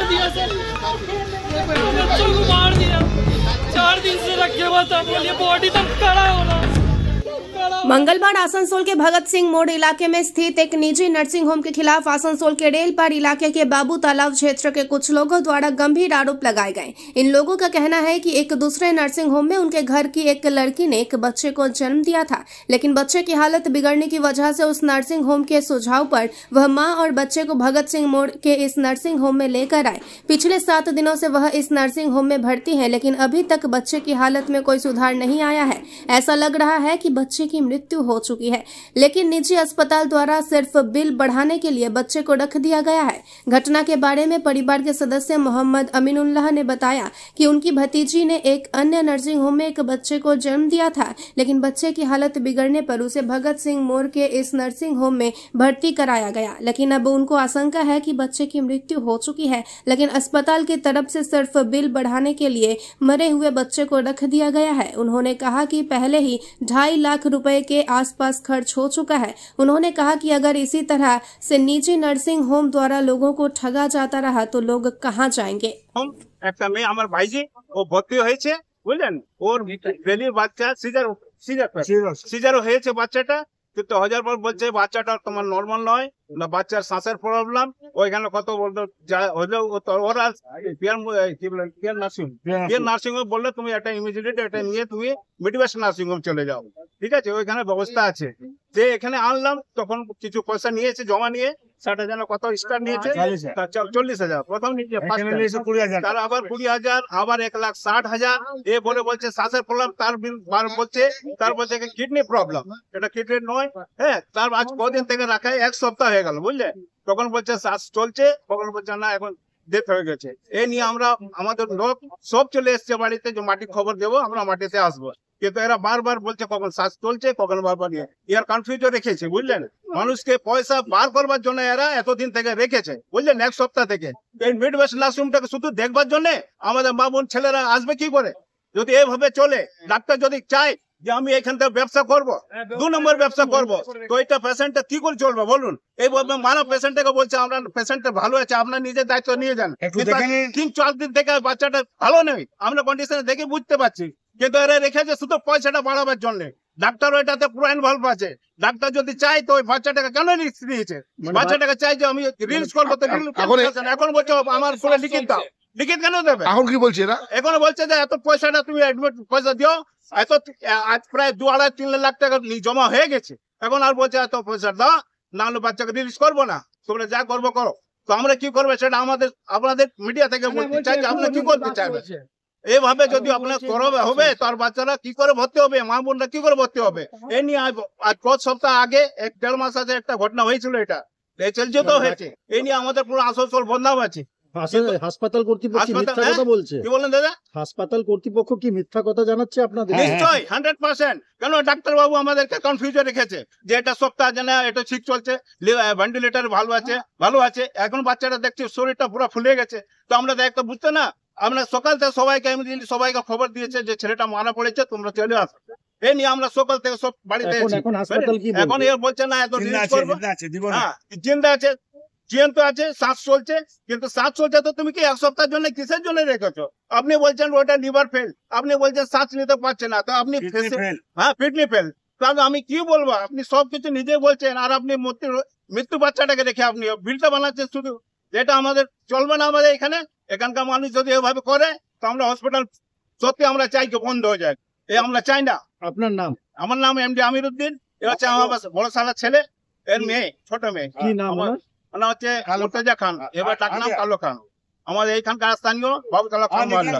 दिया सर, बच्चों को मार दिया। 4 दिन से रखे हुआ था, बोलिए बॉडी तक खड़ा होना। मंगलवार आसनसोल के भगत सिंह मोड़ इलाके में स्थित एक निजी नर्सिंग होम के खिलाफ आसनसोल के रेलपार इलाके के बाबू तालाब क्षेत्र के कुछ लोगों द्वारा गंभीर आरोप लगाए गए। इन लोगों का कहना है कि एक दूसरे नर्सिंग होम में उनके घर की एक लड़की ने एक बच्चे को जन्म दिया था, लेकिन बच्चे की हालत बिगड़ने की वजह से उस नर्सिंग होम के सुझाव पर वह मां और बच्चे को भगत सिंह मोड़ के इस नर्सिंग होम में लेकर आए। पिछले 7 दिनों से वह इस नर्सिंग होम में भर्ती है, लेकिन अभी तक बच्चे की हालत में कोई सुधार नहीं आया है। ऐसा लग रहा है कि बच्चे की मृत्यु हो चुकी है, लेकिन निजी अस्पताल द्वारा सिर्फ बिल बढ़ाने के लिए बच्चे को रख दिया गया है। घटना के बारे में परिवार के सदस्य मोहम्मद अमीनुल्लाह ने बताया कि उनकी भतीजी ने एक अन्य नर्सिंग होम में एक बच्चे को जन्म दिया था, लेकिन बच्चे की हालत बिगड़ने पर उसे भगत सिंह मोड़ के इस नर्सिंग होम में भर्ती कराया गया। लेकिन अब उनको आशंका है कि बच्चे की मृत्यु हो चुकी है, लेकिन अस्पताल की तरफ से सिर्फ बिल बढ़ाने के लिए मरे हुए बच्चे को रख दिया गया है। उन्होंने कहा कि पहले ही 2.5 लाख रुपए के आसपास खर्च हो चुका है। उन्होंने कहा कि अगर इसी तरह से निजी नर्सिंग होम द्वारा लोगों को ठगा जाता रहा तो लोग कहां जाएंगे। একটা মেয়ে আমার ভাইজি ও ভর্তি হয়েছে, বুঝলেন, ওর ডেলিভারি বাচ্চা সিজারও হয়েছে বাচ্চাটা, কিন্তু হাজার পর বলছে বাচ্চাটা তোমার নর্মাল নয় না, বাচ্চার শ্বাসের প্রবলেম। ওইখানে কত বলতো হলেও ওরা পিয়ার নার্সিং হোম বললে তুমি একটা ইমিডিয়েট এটা নিয়ে তুমি মিডওয়েস্ট নার্সিং হোম চলে যাও, ঠিক আছে, ওইখানে ব্যবস্থা আছে। যে এখানে আনলাম তখন কিছু পয়সা নিয়েছে, জমা নিয়ে 60,000 কত স্টার নিয়েছে, 40,000 প্রথম নিয়েছে, তার আবার 20,000, আবার 1,60,000 এ বলে বলছে শ্বাসের প্রবলেম, তার বলছে কিডনি প্রবলেম, এটা কিডনি নয়। হ্যাঁ, তার আজ কদিন থেকে রাখা, 1 সপ্তাহ হয়ে গেল, বুঝলে, তখন বলছে শ্বাস চলছে, তখন বলছে না এখন ডেথ হয়ে গেছে। এ নিয়ে আমরা আমাদের লোক সব চলে এসছে বাড়িতে যে মাটি খবর দেবো, আমরা মাটিতে আসবো, কিন্তু এরা বারবার বলছে কখন শ্বাস চলছে, কখন বারবার ইয়ার কনফিউজন রেখেছে, বুঝলেন, মানুষকে পয়সা বার করবার জন্য এরা এতদিন থেকে রেখেছে, বুঝলেন, 1 সপ্তাহ থেকে। এই মিডওয়েস্ট নার্সিংহোমটাকে শুধু দেখবার জন্য আমাদের মা বোন ছেলেরা আসবে কি করে? যদি এভাবে চলে, ডাক্তার যদি চায় যে আমি এখান থেকে ব্যবসা করবো, 2 নম্বর ব্যবসা করবো, তো এটা পেশেন্টটা কি করে চলবে বলুন? এইভাবে মানব পেশেন্টকে বলছে আমরা পেশেন্টটা ভালো আছে, আপনার নিজের দায়িত্ব নিয়ে যান। 3-4 দিন থেকে বাচ্চাটা ভালো নেই, আমরা কন্ডিশনে দেখে বুঝতে পারছি, কিন্তু এরা রেখেছে শুধু পয়সাটা বাড়াবার জন্য। ডাক্তারও এটাতে পুরো ইনভলভ আছে। ডাক্তার যদি চাই তো ওই বাচ্চাটাকে কেন রিস্ক দিয়েছে? বাচ্চাটাকে চাই যে আমি রিলিজ করবো, তো এখন বলছে আমার পুরো লিখিত দাও, লিখিত কেন দেবে? এখন কি বলছে এরা? এখন বলছে যে এত পয়সাটা তুমি পয়সা দিও, এত আজ প্রায় 2-2.5-3 লাখ টাকা জমা হয়ে গেছে, এখন আর বলছে এত পয়সা দাও, না হলে বাচ্চাকে রিলিজ করবো না, তোমরা যা করবো করো। তো আমরা কি করবো সেটা আপনাদের মিডিয়া থেকে বলতে চাই যে আপনারা কি করতে চাইবে। এইভাবে যদি আপনার করবে হবে, তার বাচ্চারা কি করে ভর্তি হবে, মা বোনরা কি করে ভর্তি হবে? এই নিয়ে আজ 5 সপ্তাহ আগে 1-1.5 মাস আগে একটা ঘটনা হয়েছিল, এটা চলছে তো হয়েছে। এই নিয়ে আমাদের পুরো আসানসোল বদনাম আছে। হাসপাতাল কর্তৃপক্ষ মিথ্যা কথা বলছে। কি বলেন দাদা? হাসপাতাল কর্তৃপক্ষ কি মিথ্যা কথা জানাচ্ছে আপনাদের? নিশ্চয়ই 100%। কেন ডাক্তার বাবু আমাদেরকে কনফিউজন রেখেছে যে এটা সপ্তাহ জানা, এটা ঠিক চলছে, ভেন্টিলেটর ভালো আছে, এখন বাচ্চাটা দেখছি শরীরটা পুরো ফুলে গেছে। তো আমরা একটা বুঝতে না, আমরা সকাল থেকে সবাইকে খবর দিয়েছে যে ছেলেটা মারা পড়েছে, তোমরা চলে আসো। এই নিয়ে আমরা সকাল থেকে সব বাড়িতে এখন এর বলছে না এত জিন্দা আছে, জিয়ন্ত আছে, শ্বাস চলছে, কিন্তু শ্বাস চলছে তো তুমি কি 1 সপ্তাহের জন্য কিসের জন্য রেখেছো? আপনি বলছেন ওটা লিভার ফেল, আপনি বলছেন শ্বাস নিতে পারছে না, তো আপনি কিডনি ফেল, তাহলে আমি কি বলবো? আপনি সবকিছু নিজে বলছেন, আর আপনি মৃত্যু বাচ্চাটাকে রেখে আপনি বিলটা বানাচ্ছেন শুধু, যেটা আমাদের চলবে না। আমাদের এখানকার মানুষ যদি এভাবে করে তো আমরা হসপিটাল সত্যি আমরা চাই যে বন্ধ হয়ে যায়, আমরা চাই না। আপনার নাম? আমার নাম এমডি আমিরউদ্দিন, এ হচ্ছে আমার বড় শালার ছেলে, এর মেয়ে, ছোট মেয়ে। কি নাম? আমার হচ্ছে মুর্তজা খান, এবার ডাক নাম কালো খান, আমাদের এইখানকার স্থানীয় বাবুতলা খান মহল্লা।